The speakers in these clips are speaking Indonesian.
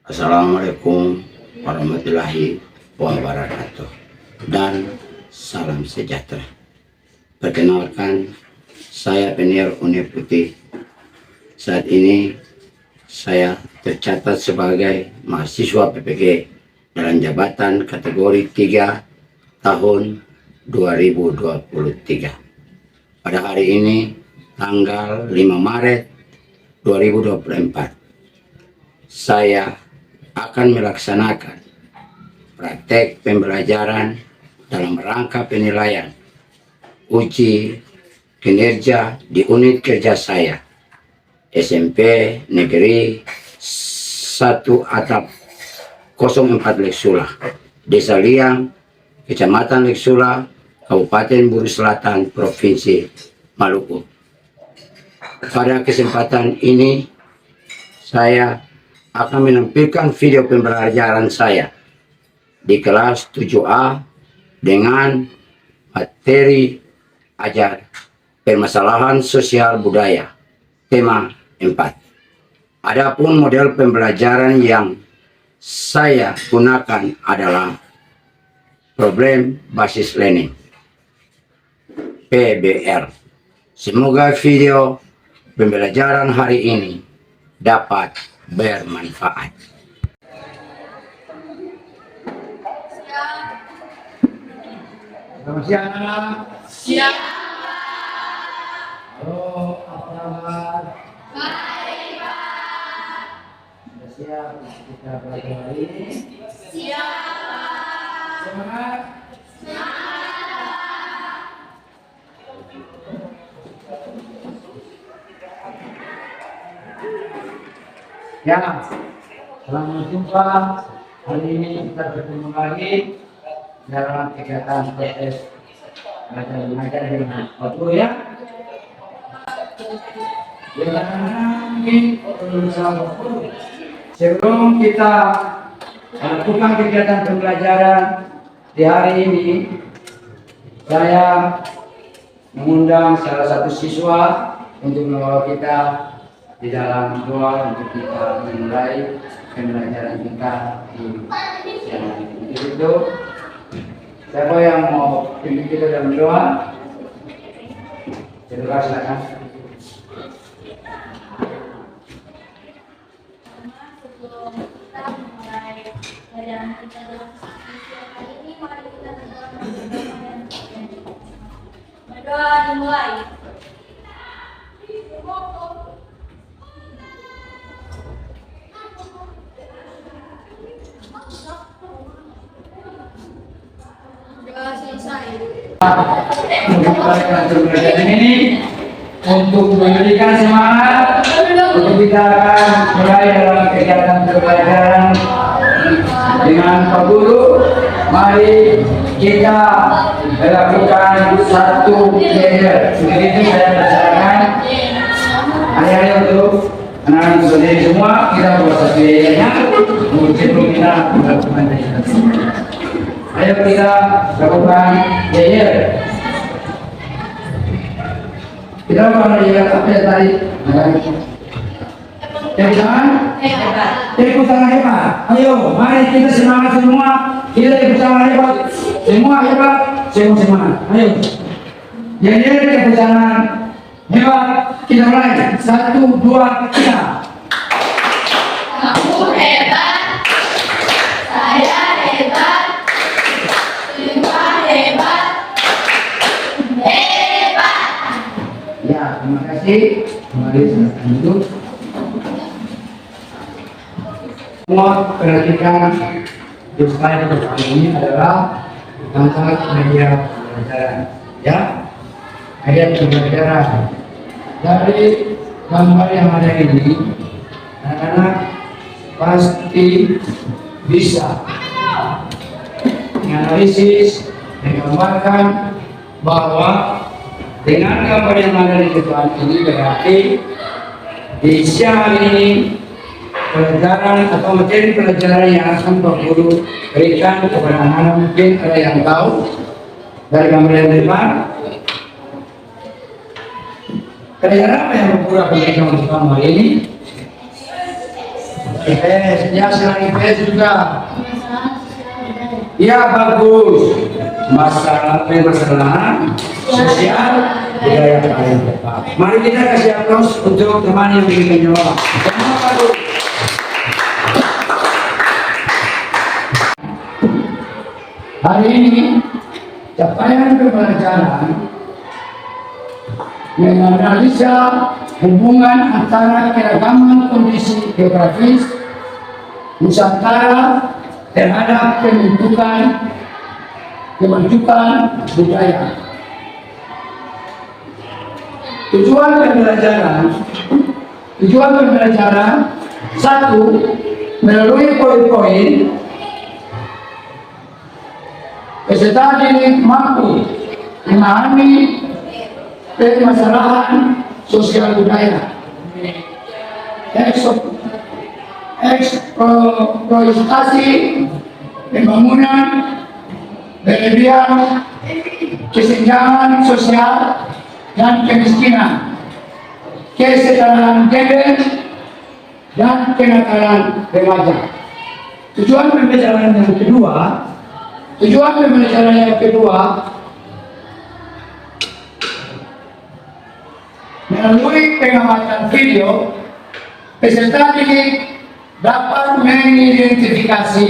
Assalamualaikum warahmatullahi wabarakatuh dan salam sejahtera. Perkenalkan, saya Penier Uni Putih. Saat ini saya tercatat sebagai mahasiswa PPG dalam jabatan kategori 3 tahun 2023. Pada hari ini tanggal 5 Maret 2024 saya akan melaksanakan praktek pembelajaran dalam rangka penilaian uji kinerja di unit kerja saya SMP Negeri 1 Atap 04 Leksula, Desa Liang, Kecamatan Leksula, Kabupaten Buru Selatan, Provinsi Maluku. Pada kesempatan ini saya akan menampilkan video pembelajaran saya di kelas 7A dengan materi ajar permasalahan sosial budaya, tema 4. Adapun model pembelajaran yang saya gunakan adalah problem basis learning, PBL. Semoga video pembelajaran hari ini dapat bermanfaat. Selamat siang, anak. Siap. Halo, apa kabar? Baik, Pak. Sudah siap kita belajar hari ini? Siap, Pak. Semangat. Ya, selamat jumpa. Hari ini kita bertemu lagi dalam kegiatan proses belajar mengajar dengan audio ya. Sebelum kita melakukan kegiatan pembelajaran di hari ini, saya mengundang salah satu siswa untuk membawa kita di dalam doa untuk kita memulai pembelajaran kita di siang hari ini. Itu siapa yang mau pimpin kita dalam doa? Silakan, silakan. Sebelum kita memulai pelajaran kita dalam siang hari ini, mari kita berdoa dimulai. Pembelajaran ini untuk memberikan semangat untuk kita akan mulai dalam kegiatan pembelajaran dengan Pak Guru. Mari kita melakukan satu belajar. Begitu saya persilakan adik-adik untuk anak-anak berdiri semua, kita buat satu belajarnya sebelum kita melakukan belajar. Ayo kita lakukan belajar. Kita lakukan belajar apa ya tadi? Yang jangan? Ikut sangat hebat. Ayo, mari kita semangat semua. Kita ikut sangat hebat. Semua hebat, semua semangat. Ayo. Jadi ikut sangat hebat. Kita mulai. 1, 2, 3. Kamu hebat. Saya hebat. Semua hebat. Hebat. Ya, terima kasih. Mari silakan duduk. Semua perhatikan di slide pertama ini adalah tentang media pembelajaran. Ya, media pembelajaran. Dari gambar yang ada ini, anak-anak pasti bisa menganalisis, menggambarkan bahwa dengan gambar yang ada di depan ini berarti di siang hari ini pelajaran atau materi pelajaran yang akan Pak Guru berikan kepada anak-anak, mungkin ada yang tahu dari gambar yang depan. Pelajaran apa yang Pak Guru akan berikan untuk kamu hari ini? IPS, ya selain IPS juga. Masalah sosial budaya. Iya bagus. Masalah permasalahan sosial budaya paling tepat. Mari kita kasih aplaus untuk teman yang memberikan jawab. Kenapa tuh? Hari ini capaian pembelajaran menganalisa hubungan antara keragaman kondisi geografis Nusantara terhadap pembentukan budaya. Tujuan pembelajaran satu, melalui poin-poin peserta didik mampu memahami permasalahan sosial budaya, eksploitasi pembangunan berlebihan, kesenjangan sosial dan kemiskinan, kesetaraan gender dan kenakalan remaja. Tujuan pembelajaran yang kedua melalui pengamatan video, peserta didik dapat mengidentifikasi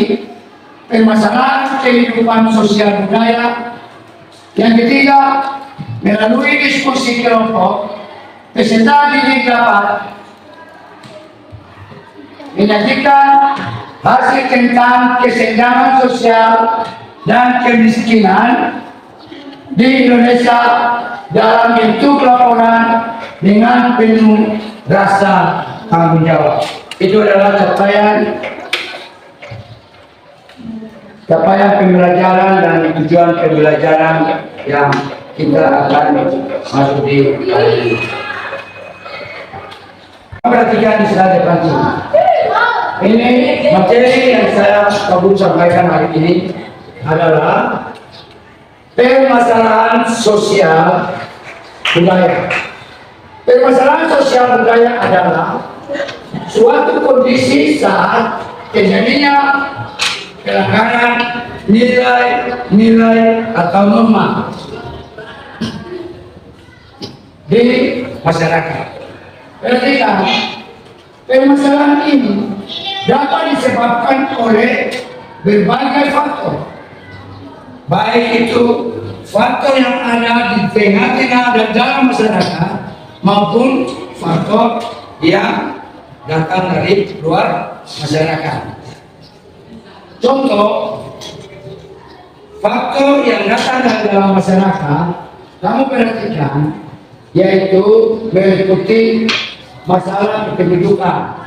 permasalahan kehidupan sosial budaya. Yang ketiga, melalui diskusi kelompok, peserta didik dapat menyajikan hasil tentang kesenjangan sosial dan kemiskinan di Indonesia dalam bentuk laporan dengan penuh rasa tanggung jawab. Itu adalah capaian pembelajaran dan tujuan pembelajaran yang kita akan masuk di hari ini. Perhatikan di slide depan sini. Ini materi yang saya kabur sampaikan hari ini adalah permasalahan sosial budaya. Permasalahan sosial budaya adalah suatu kondisi saat terjadinya pelanggaran nilai-nilai atau norma di masyarakat. Perhatikan, permasalahan ini dapat disebabkan oleh berbagai faktor, baik itu faktor yang ada di tengah-tengah dan dalam masyarakat maupun faktor yang datang dari luar masyarakat. Contoh, faktor yang datang dari dalam masyarakat, kamu perhatikan, yaitu meliputi masalah kependudukan.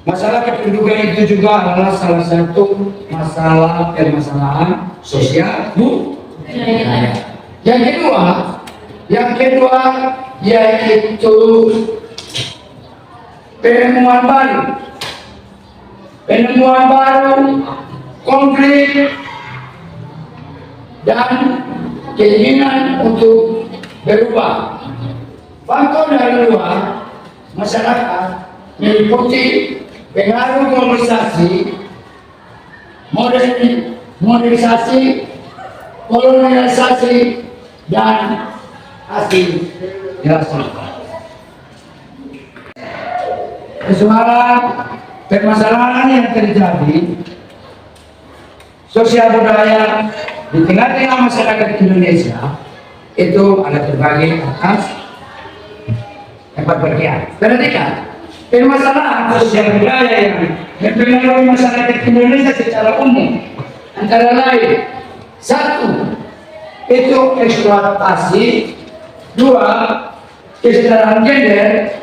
Masalah kependudukan itu juga adalah salah satu permasalahan sosial budaya. Yang kedua yaitu penemuan baru, konflik dan keinginan untuk berubah. Faktor dari luar masyarakat meliputi pengaruh globalisasi, modernisasi, kolonialisasi, dan asimilasi. Permasalahan yang terjadi sosial budaya di tengah-tengah masyarakat Indonesia itu ada terbagi atas 4 bagian. Perhatikan, permasalahan sosial budaya yang mempengaruhi masyarakat Indonesia secara umum antara lain: 1. Itu eksploitasi. 2. Kesetaraan gender.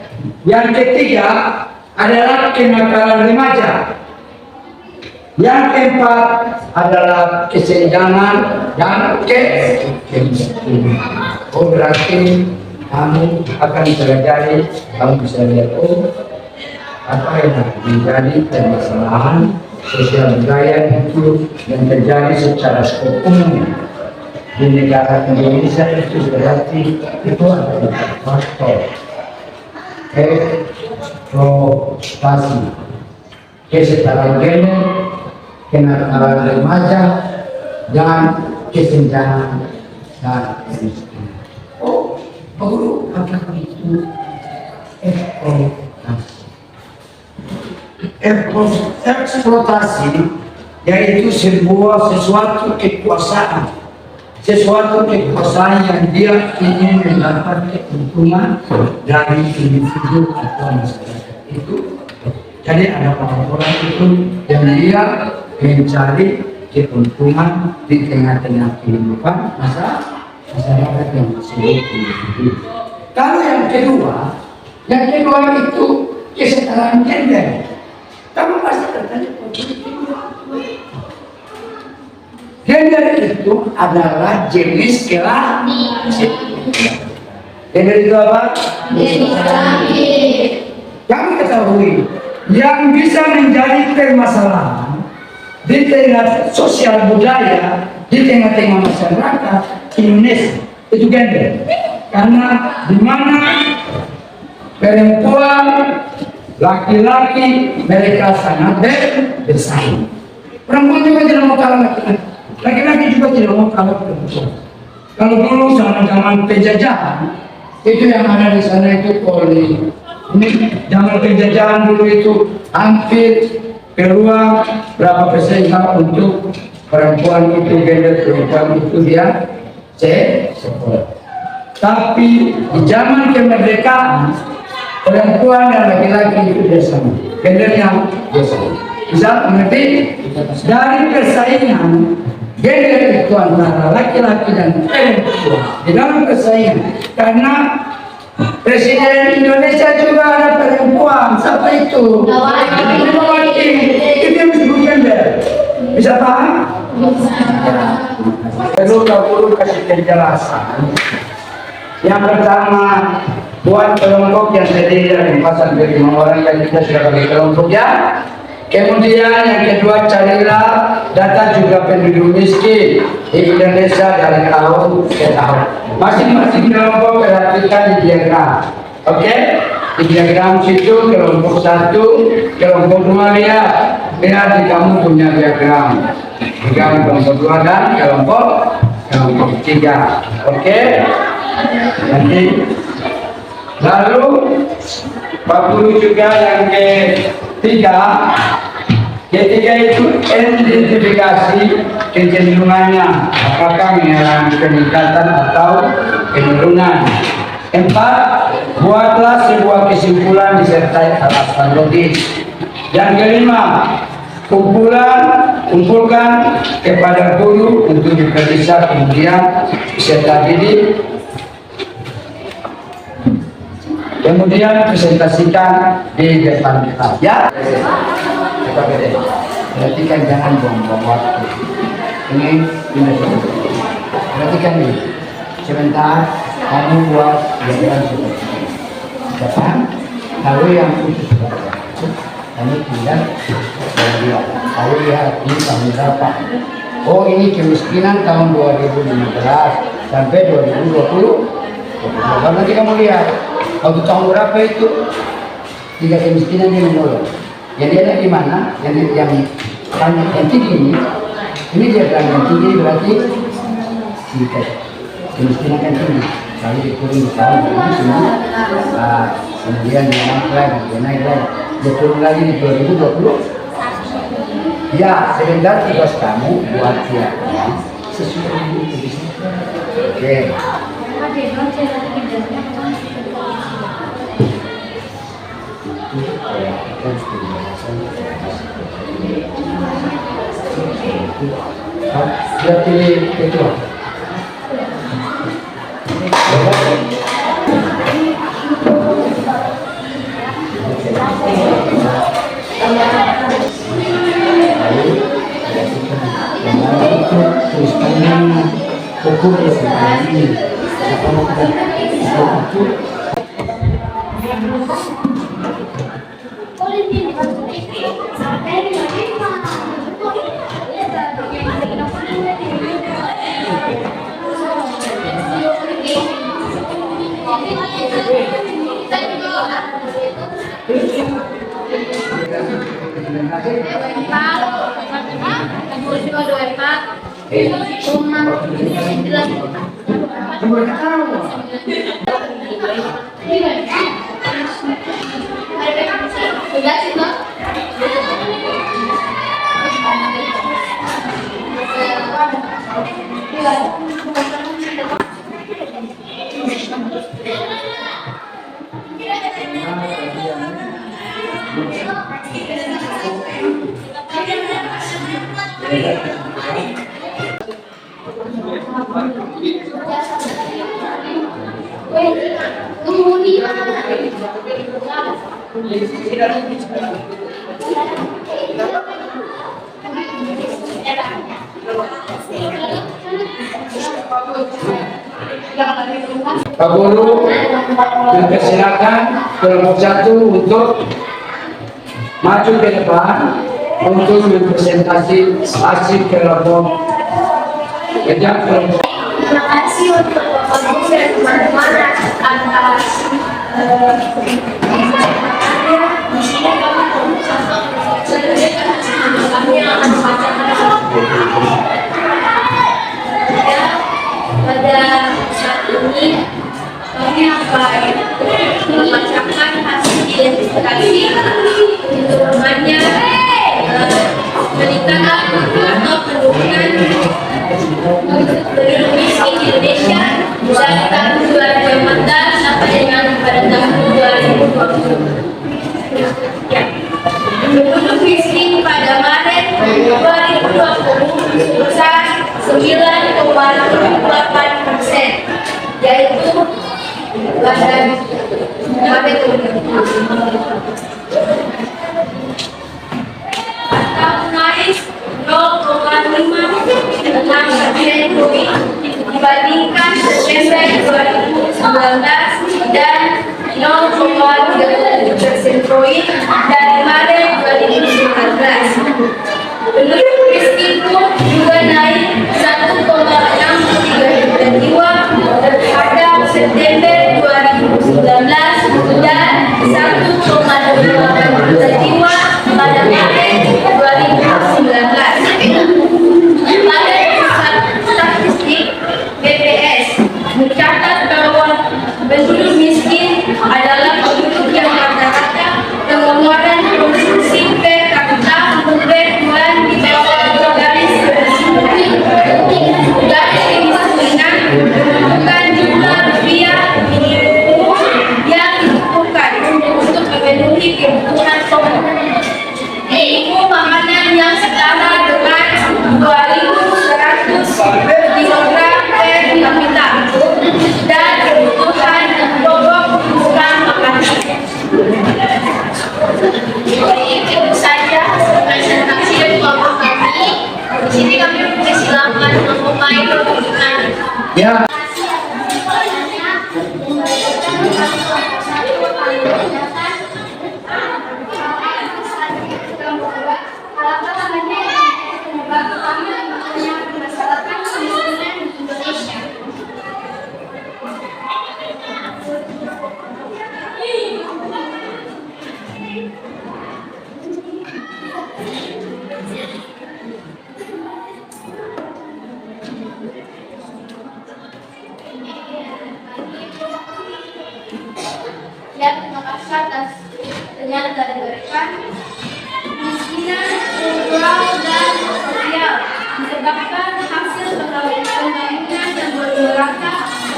Yang ketiga adalah kenakalan remaja. Yang keempat adalah kesenjangan dan kemiskinan. Oh, berarti kamu akan pelajari, kamu bisa lihat apa yang menjadi permasalahan sosial budaya itu yang terjadi secara skop umum di negara Indonesia. Itu berarti itu adalah faktor eksploitasi. kesetaraan gender, kenakalan remaja, dan kesenjangan dan kemiskinan. Oh, Guru, apakah itu eksploitasi, yaitu sesuatu kekuasaan yang dia ingin mendapat keuntungan dari individu atau masyarakat itu. Jadi ada orang-orang itu yang dia mencari keuntungan di tengah-tengah kehidupan masyarakat yang sulit individu. Kalau yang kedua itu kesetaraan gender. Kamu pasti tertanya, gender itu adalah jenis kelamin. Gender itu apa? Jenis kelamin. Kamu ketahui yang bisa menjadi permasalahan di tengah sosial budaya, di tengah-tengah masyarakat Indonesia itu gender. Karena di mana perempuan, laki-laki mereka sangat bersaing. Perempuan juga tidak mau kalah laki-laki. Laki-laki juga tidak mau kalah perempuan. Kalau dulu zaman penjajahan, itu yang ada di sana itu poli. Ini zaman penjajahan dulu itu hampir peluang berapa persen untuk perempuan itu gender perempuan itu dia sekolah. Tapi di zaman kemerdekaan perempuan dan laki-laki itu sudah sama, gendernya sama. Bisa mengerti? Dari persaingan gender itu antara laki-laki dan perempuan di dalam persaingan, karena Presiden Indonesia juga ada perempuan, siapa itu? Megawati. Itu yang disebut gender. Bisa paham? Perlu kasih penjelasan. Yang pertama, buat kelompok yang terdiri dari 4 sampai 5 orang yang kita sudah bagi kelompoknya. Kemudian yang kedua, carilah data juga penduduk miskin di Indonesia dari tahun ke tahun. Masing-masing kelompok perhatikan di diagram. Oke? Di diagram situ kelompok 1, kelompok 2 lihat di kamu punya diagram. Kelompok 2 dan kelompok 3. Oke? Nanti lalu 40 juga yang ketiga itu identifikasi kecenderungannya, apakah mengalami peningkatan atau penurunan. 4, buatlah sebuah kesimpulan disertai alasan logis. Yang kelima, kumpulkan kepada guru untuk diperiksa, kemudian peserta didik. Kemudian presentasikan di depan kita, ya. Perhatikan, jangan buang-buang waktu. Ini perhatikan ini. Sebentar, kamu buat diagram seperti ini. Depan, lalu yang khusus kamu tinggal lihat. Lalu lihat ini tahun berapa. Oh, ini kemiskinan tahun 2015 sampai 2020. Nanti kamu lihat. Waktu tahun berapa itu 3 kemiskinan di menurun. Yang dia ada di mana? Yang tinggi ini dia bilang yang tinggi berarti tingkat kemiskinan kan tinggi. Lalu dikurang di tahun ini kemudian dia naik lagi, dia turun lagi di 2020. Ya, sebentar tugas kamu buat dia sesuai itu bisa. Oke. Dia pilih itu. Hukum ini Pak Guru dipersilakan kelompok 1 untuk maju ke depan untuk berpresentasi hasil kelompok kelompok. Terima kasih untuk Bapak Guru dan teman-teman atas di sini kami kami akan membacakan pada saat ini kami akan membacakan hasil identifikasi untuk namanya peningkatan atau penurunan penduduk miskin di Indonesia dari tahun 2014 sampai dengan pada tahun 2020. Ya. Penduduk miskin pada Maret 2020 sebesar 9,78%, yaitu pada Maret 2020. Atau naik 0,56% dibandingkan September 2019 dan 0,37% dari Maret 2019. Penduduk miskin pun juga naik 1,63 jiwa terhadap September 2019 dan 1,28 jiwa pada Maret 2019. Pada statistik BPS mencatat bahwa penduduk miskin adalah penduduk yang rata-rata pengeluaran konsumsi per kapita perbulan di bawah garis kemiskinan. Garis kemiskinan menentukan jumlah rupiah minimum yang dibutuhkan untuk memenuhi kebutuhan pokok, yaitu makanan yang setara dengan 2.100 kilogram per kapita dan kebutuhan pokok bukan makanan. Itu saja presentasi dari kelompok kami. Di sini kami persilakan memulai pertunjukan. Ya. Ya, terima kasih atas pernyataan dari mereka. Kemiskinan kultural dan sosial disebabkan hasil pembangunan yang bermerata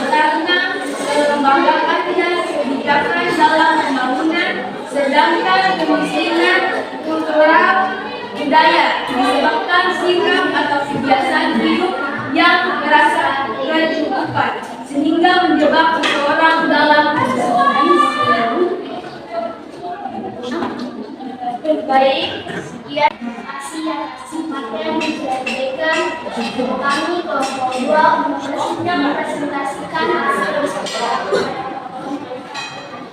karena melembagakannya kebijakan dalam pembangunan, sedangkan kemiskinan kultural budaya disebabkan sikap atau kebiasaan hidup yang merasa kecukupan sehingga menjebak seseorang dalam baik, sekian kasih atas kesempatan yang diberikan. Kami kelompok 2 sudah mempresentasikan hasil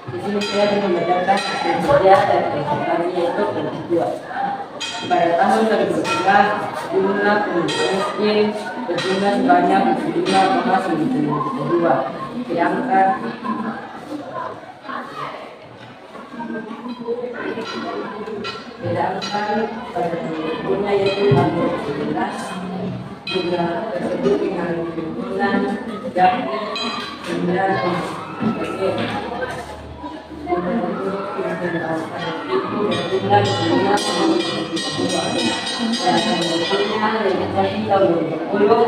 Di sini saya ingin membacakan hasil kerja dari kelompok kami yaitu kelompok 2. Pada tahun 2011, jumlah penduduk miskin berjumlah sebanyak 5,92. Sedangkan Sedangkan pada berikutnya yaitu tanggal 17 jumlah tersebut dengan pimpinan yakni 9,5%. Untuk pimpinan itu berjumlah 5,32 dan berikutnya legislasi tahun 2020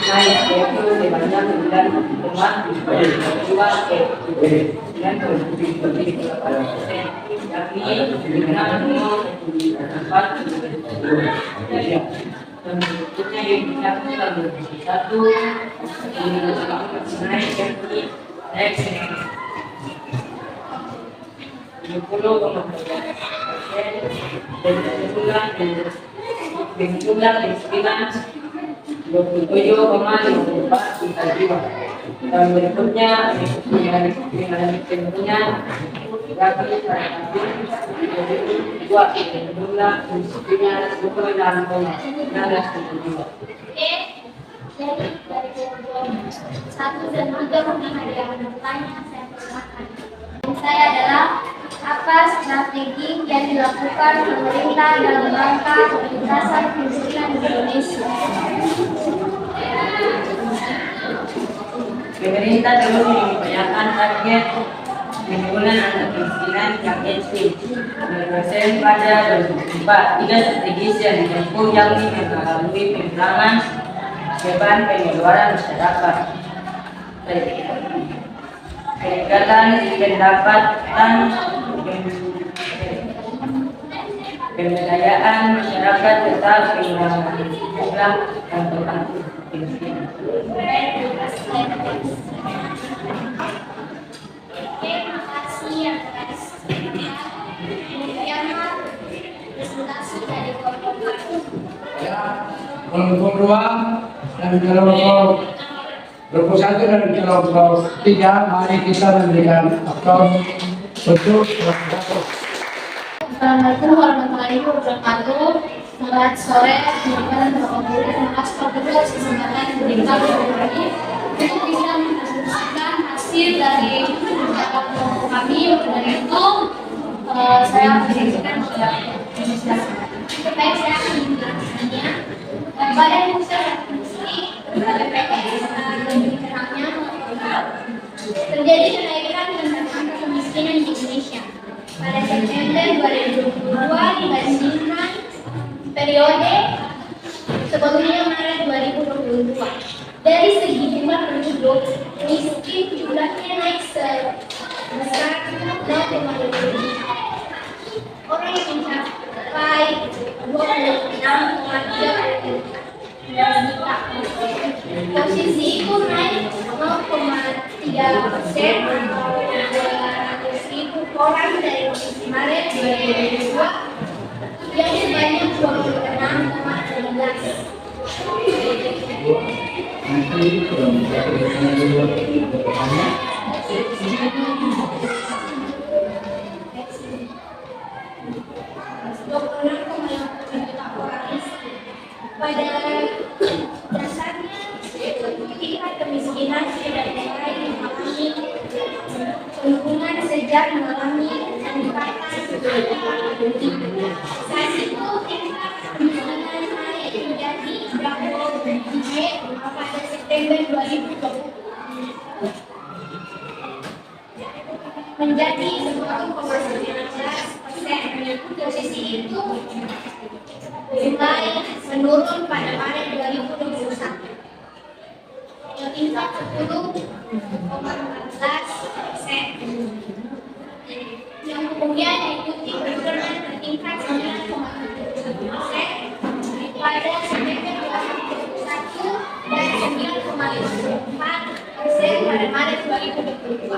naik yaitu sebanyak 9,2 yakni dengan 0,4. Dan berikutnya yang dilakukan satu naik yakni X 70,3% dan jumlah kemiskinan 27,54 juta jiwa. Dan berikutnya dengan tentunya yakni dua jumlah kemiskinan 26,19 juta jiwa. Dari kelompok 1 dan 3 mungkin ada yang bertanya, saya persilakan. Saya adalah apa strategi yang dilakukan pemerintah dalam rangka pengentasan kemiskinan di Indonesia? Pemerintah terus mengupayakan target penurunan angka kemiskinan yang ekstrim 0% pada 2004. Tiga strategis yang ditempuh yakni melalui pengurangan beban pengeluaran masyarakat, peningkatan pendapatan, pemberdayaan masyarakat serta pengurangan jumlah dan berlaku kemiskinan. Terima kasih atas kemudian presentasi dari kelompok 1. Ya, kelompok 2 dan kelompok 1 dan kelompok 3, mari kita memberikan aplaus untuk kelompok. Assalamualaikum warahmatullahi wabarakatuh. Selamat sore, teman-teman Bapak Guru. Terima kasih Bapak Guru atas kesempatan yang diberikan kepada kami untuk bisa mempresentasikan hasil dari kelompok kami. Dari itu, saya presentasikan kepada Indonesia. Baik, saya akan menjelaskannya. Badan Pusat Statistik BPS mencatatnya terjadi kenaikan angka kemiskinan di Indonesia pada September 2022 dibandingkan periode sebelumnya Maret 2022. Dari segi jumlah penduduk miskin jumlahnya naik sebesar 0,2%. Orang yang mencapai 26,3 juta. Posisi itu naik 0,3% atau 200.000 orang dari posisi Maret 2022 yang sebanyak 26,13. Pada dasarnya tingkat kemiskinan sudah mulai mengalami penurunan sejak mengalami peningkatan saat itu tingkat kemiskinan naik menjadi double digit pada September 2020 menjadi 10,19%. Posisi itu mulai menurun pada Maret 2021 ke tingkat 10,14%, yang kemudian diikuti penurunan ke tingkat 9,71% pada September 2021 dan 9,54% pada Maret 2022.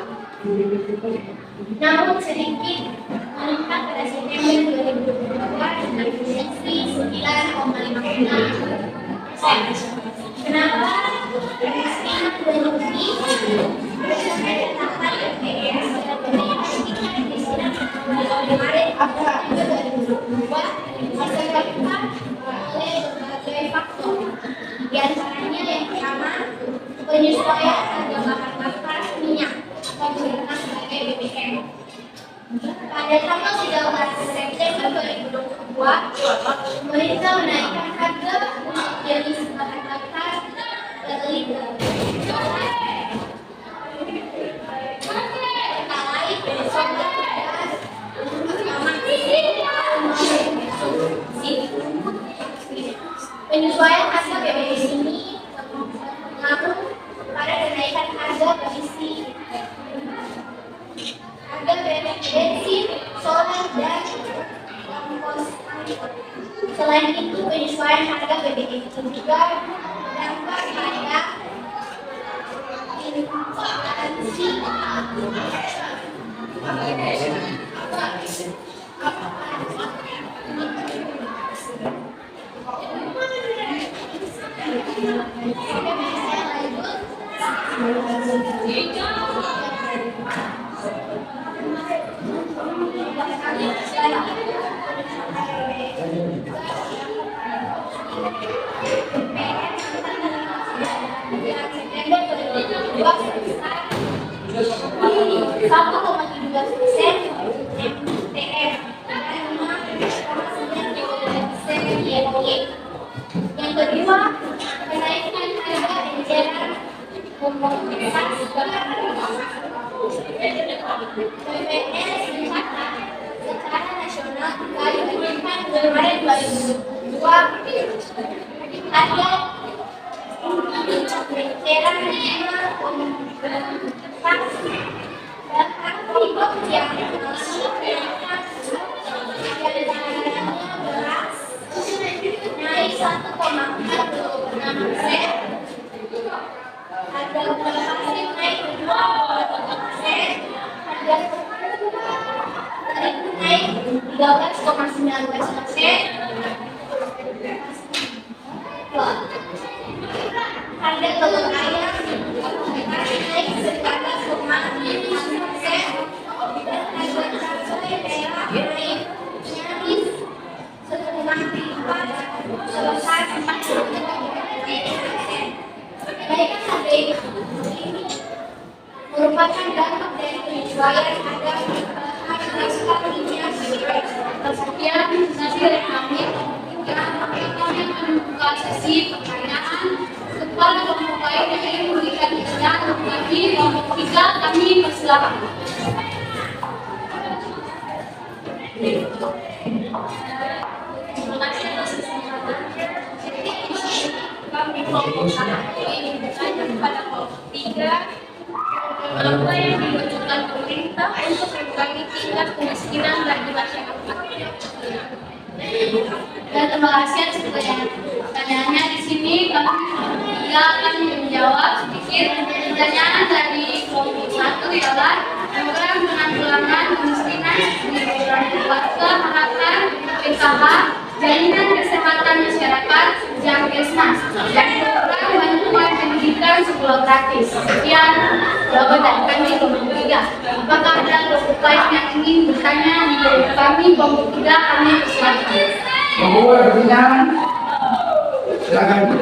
Namun sedikit meningkat pada September 2022 dengan posisi 9,56%. Kenapa? Kemiskinan berlebih berdasarkan data BPS dan tingkat kemiskinan pada Maret 2022 disebabkan oleh berbagai faktor. Di antaranya yang pertama, penyesuaian harga bahan bakar minyak. Pada tanggal 13 September 2022, pemerintah menaikkan harga jenis bahan bakar per liter. Pertalite, solar, gas, penyesuaian harga BBM ini berpengaruh pada kenaikan harga kondisi harga bensin, solar, dan ongkos angkut. Selain itu, penyesuaian harga BBM itu juga berdampak pada inflasi. Yang kedua, kenaikan harga eceran komoditas BPS mencatat secara nasional dari penerimaan Januari 2022 harga eceran komoditas dan akibat yang mengalami kenaikan beras naik 1,46%, harga gula pasir naik 2,4%, harga terigu naik 13,19%, harga telur ayam naik 11,5%, dan harga cabai merah naik nyaris setengah lipat sebesar 4,3%. Kenaikan harga ini merupakan dampak dari penyesuaian harga naskah minyak. Sekian presentasi dari kami. Kami akan membuka sesi pertanyaan. Kepada kelompok lain yang ingin memberikan pertanyaan untuk kami, kelompok 3 kami persilakan. Terima kasih atas kesempatan. Kami kelompok 1 ingin bertanya kepada kelompok 3, apa yang dibutuhkan pemerintah untuk mengurangi tingkat kemiskinan bagi masyarakat? Dan terima kasih atas pertanyaannya. Di sini kami akan menjawab sedikit. Pertanyaan dari kelompok 1 ialah program penanggulangan kemiskinan di program keluarga harapan PKH jaminan kesehatan masyarakat Jamkesmas dan program bantuan pendidikan sekolah gratis. Sekian jawaban dari kami kelompok 3. Apakah ada kelompok lain yang ingin bertanya di kelompok kami kelompok 3 kami persilakan. Membuat pertanyaan, silakan.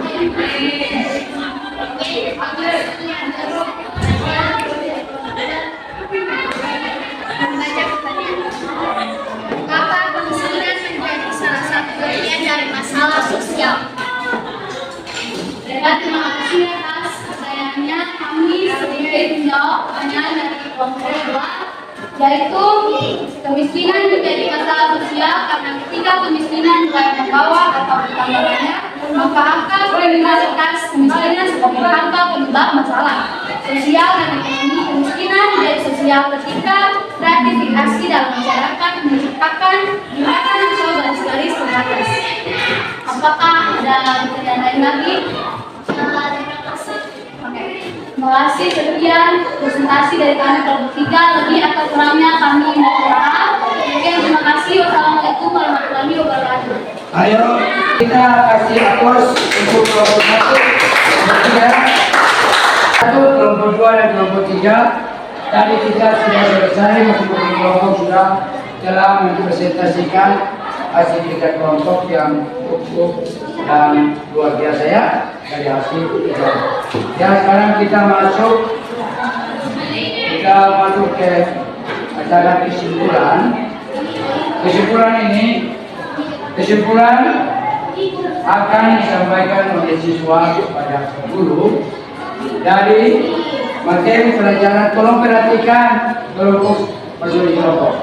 Mengapa kemiskinan menjadi salah satu bagian dari masalah sosial? Dan terima kasih atas pertanyaannya. Kami sedikit menjawab pertanyaan dari kelompok 2, yaitu kemiskinan menjadi masalah sosial karena ketika kemiskinan mulai membawa atau bertambah banyak, maka angka kriminalitas kemiskinan sebagai angka penyebab masalah sosial dan ekonomi. Kemiskinan menjadi sosial ketika gratifikasi dalam masyarakat menciptakan gerakan sosial garis terbatas. Apakah ada pertanyaan lain lagi? Terima kasih. Sekian presentasi dari kami kelompok 3. Lebih atau kurangnya kami mohon maaf. Oke, terima kasih. Wassalamualaikum warahmatullahi wabarakatuh. Ayo kita kasih aplaus untuk kelompok 1, kelompok 3, kelompok 2 dan kelompok 3. Tadi kita sudah selesai, masing-masing kelompok sudah telah mempresentasikan hasil tiga kelompok yang cukup dan luar biasa ya dari hasil kita. Ya, sekarang kita masuk ke acara kesimpulan ini akan disampaikan oleh siswa kepada guru dari materi pelajaran. Tolong perhatikan kelompok peduli kelompok.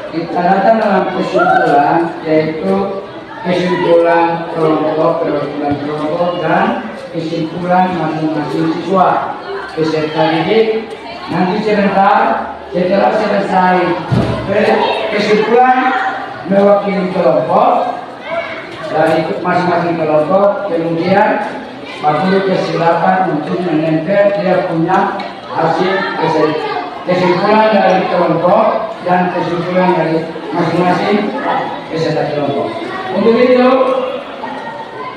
Kita datang dalam kesimpulan, yaitu kesimpulan kelompok dan kesimpulan masing-masing siswa peserta didik. Nanti sebentar setelah selesai kesimpulan mewakili kelompok dari masing-masing kelompok, kemudian Pak Guru persilakan untuk menempel dia punya hasil kesimpulan dari kelompok dan kesimpulan dari masing-masing peserta kelompok. Untuk itu,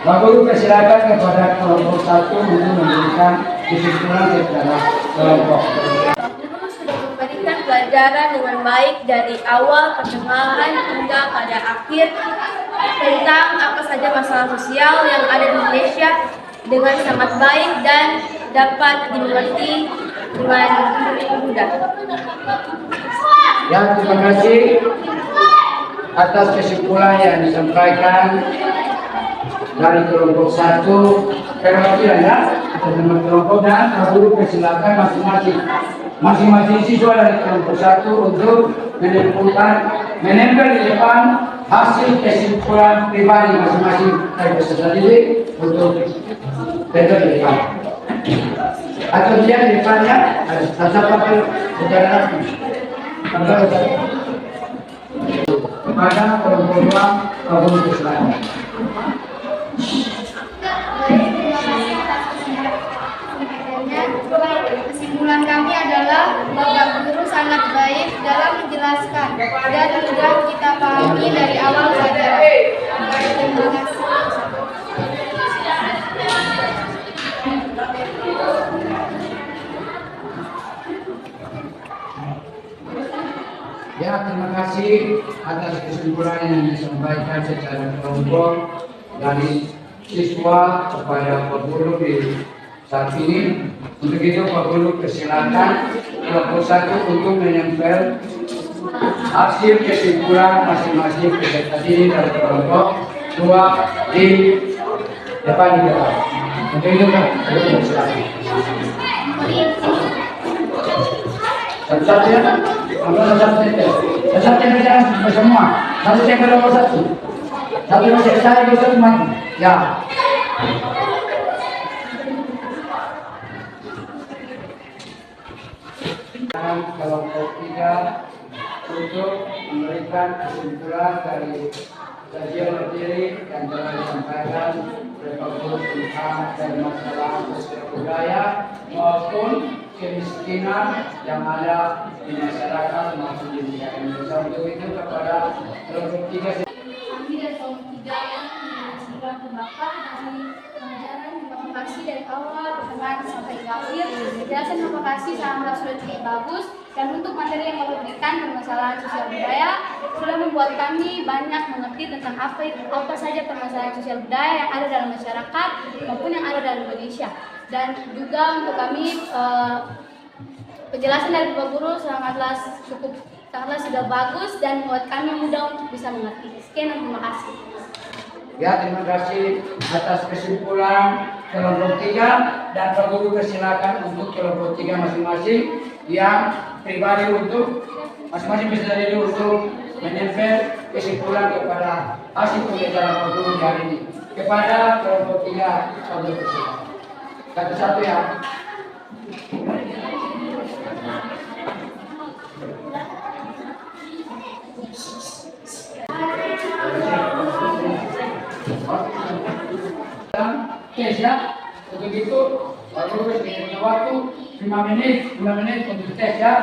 Pak Guru persilakan kepada kelompok 1 untuk memberikan kesimpulan kepada kelompok. Pak Guru sudah memberikan pelajaran dengan baik dari awal pertengahan hingga pada akhir tentang apa saja masalah sosial yang ada di Indonesia dengan sangat baik dan dapat dimengerti dengan mudah. Ya, terima kasih atas kesimpulan yang disampaikan dari kelompok 1. Perwakilan ya, atas nama kelompok, dan Pak Guru persilakan masing-masing siswa dari kelompok 1 untuk menempel di depan hasil kesimpulan pribadi masing-masing dari peserta didik untuk tempel di depan. Atau dia di depannya ada pakai saudara kepada kelompok 2, Pak Guru persilakan. Kesimpulan kami adalah Bapak Guru sangat baik dalam menjelaskan dan mudah kita pahami dari awal pelajaran. Terima kasih. Ya, terima kasih atas kesimpulan yang disampaikan secara kelompok dari siswa kepada Pak Guru di saat ini. Untuk itu Pak Guru persilakan kelompok 1 untuk menempel hasil kesimpulan masing-masing peserta didik dari kelompok 2 di depan di depan. Untuk itu Pak Guru persilakan. Satu-satu ya, satu tempel semua, satu tempel nomor 1, satu masih saya satu mati. Ya. Dan kelompok 3 untuk memberikan kesimpulan dari kajian materi yang telah disampaikan oleh Pak Guru tentang dari masalah sosial budaya maupun kemiskinan yang ada di masyarakat maupun di negara Indonesia. Untuk itu kepada kelompok 3. Kami dari kelompok 3 yang menyaksikan Bapak dari pelajaran. Terima kasih dari awal pertengahan sampai akhir. Penjelasan terima kasih sangat sudah cukup bagus, dan untuk materi yang Bapak berikan permasalahan sosial budaya sudah membuat kami banyak mengerti tentang apa saja permasalahan sosial budaya yang ada dalam masyarakat maupun yang ada dalam Indonesia. Dan juga untuk kami penjelasan dari Bapak Guru sangatlah sudah bagus dan membuat kami mudah untuk bisa mengerti. Sekian dan terima kasih. Ya, terima kasih atas kesimpulan kelompok 3, dan Pak Guru persilakan untuk kelompok 3 masing-masing yang pribadi untuk masing-masing peserta didik untuk menempel kesimpulan kepada hasil pembelajaran Pak Guru hari ini. Kepada kelompok 3, Pak Guru persilakan. Satu-satu ya. Tes ya. Untuk itu Pak Guru punya waktu 5 menit untuk tes ya.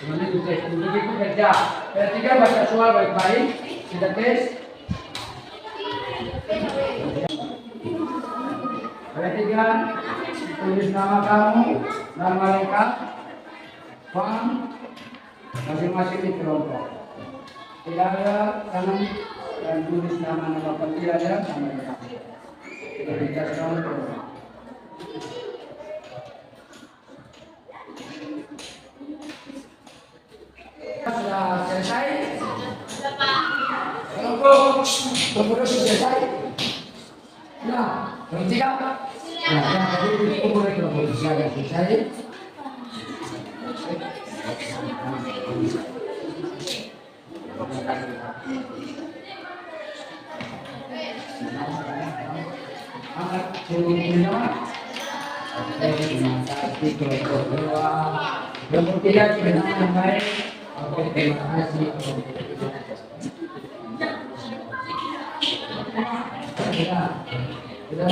5 menit untuk tes. Untuk itu kerja. Perhatikan baca soal baik-baik. Kita tes. Perhatikan, tulis nama kamu, nama lengkap, form, masing-masing di kelompok. Tidak ada tangan dan tulis nama-nama penting ada sama lengkap. Kita bicara kelompok. sudah selesai? Kelompok dua sudah selesai? Nah, kelompok tiga? Nah, jadi kelompok tiga sudah selesai. Kelompok dua, kelompok tiga sudah sampai. Oke, terima kasih. Sudah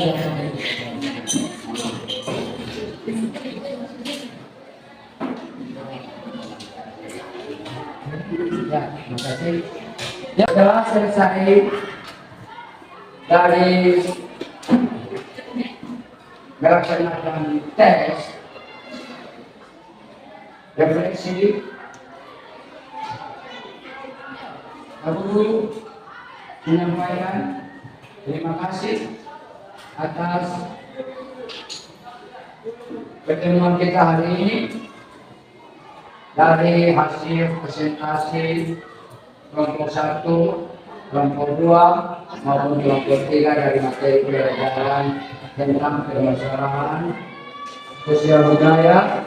ya, terima kasih. Ya, telah selesai dari melaksanakan tes refleksi. Aku menyampaikan terima kasih atas pertemuan kita hari ini. Dari hasil presentasi kelompok 1, kelompok 2 maupun kelompok 3 dari materi pelajaran tentang permasalahan sosial budaya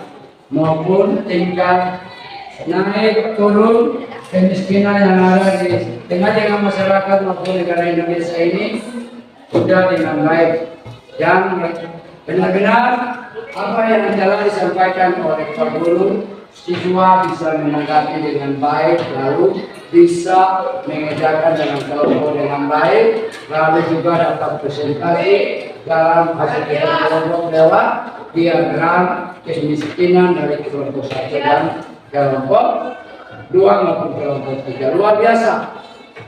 maupun tingkat naik turun kemiskinan yang ada di tengah-tengah masyarakat maupun negara Indonesia ini sudah dengan baik, yang benar-benar apa yang telah disampaikan oleh Pak Guru, siswa bisa menanggapi dengan baik, lalu bisa mengerjakan dengan kelompok dengan baik, lalu juga dapat presentasi dalam hasil kelompok lewat diagram kemiskinan dari kelompok 1 dan kelompok 2 maupun kelompok 3. Luar biasa.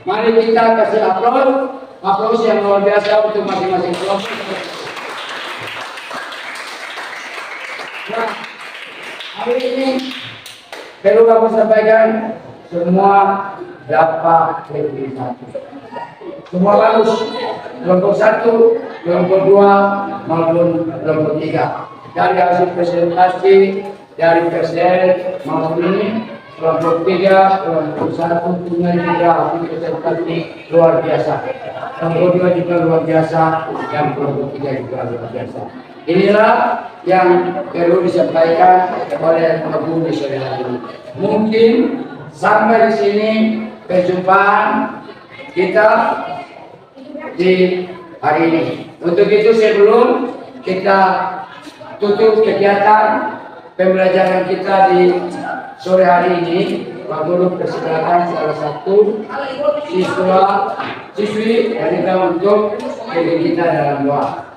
Mari kita kasih aplaus yang luar biasa untuk masing-masing kelompok. Nah, hari ini perlu aku sampaikan, semua dapat lebih satu. Semua bagus. Kelompok 1, kelompok 2 maupun kelompok 3. Dari hasil presentasi dari PSL maupun ini, kelompok 3, kelompok 1 punya juga hasil presentasi luar biasa. Kelompok 2 juga luar biasa, dan kelompok 3 juga luar biasa. Inilah yang perlu disampaikan oleh Pak Guru di sore hari ini. Mungkin sampai di sini perjumpaan kita di hari ini. Untuk itu sebelum kita tutup kegiatan pembelajaran kita di sore hari ini, Pak Guru persilakan salah satu siswi dari kita untuk diri kita dalam doa.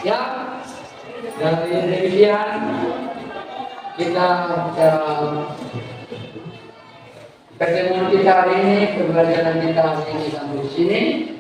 Ya, dari demikian kita pertemuan kita hari ini, pembelajaran kita hari ini sampai di sini.